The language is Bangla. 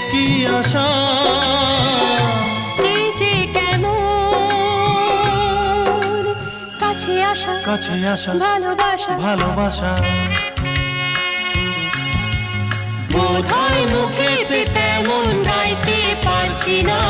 কি আশা, এই যে কেমন কাছে আসা, কাছে আসা, ভালোবাসা, ভালোবাসা। বোধহয় মুখেতে তেমন গাইতে পারছি না,